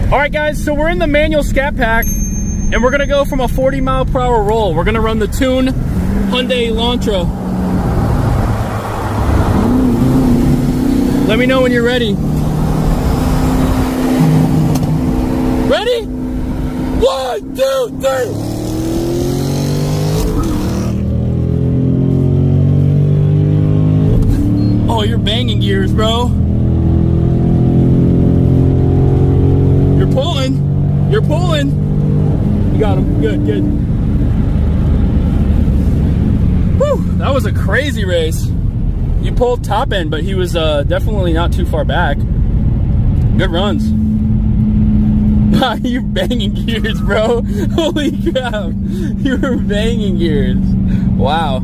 All right, guys, so we're in the manual Scatpack, and we're gonna go from a 40-mile-per-hour roll. We're gonna run the Tune Hyundai Elantra. Let me know when you're ready. Ready? 1, 2, 3. Oh, you're banging gears, bro. You're pulling. You're pulling. You got him. Good, good. Whew, that was a crazy race. You pulled top end, but he was definitely not too far back. Good runs. You're banging gears, bro. Holy crap. You were banging gears. Wow.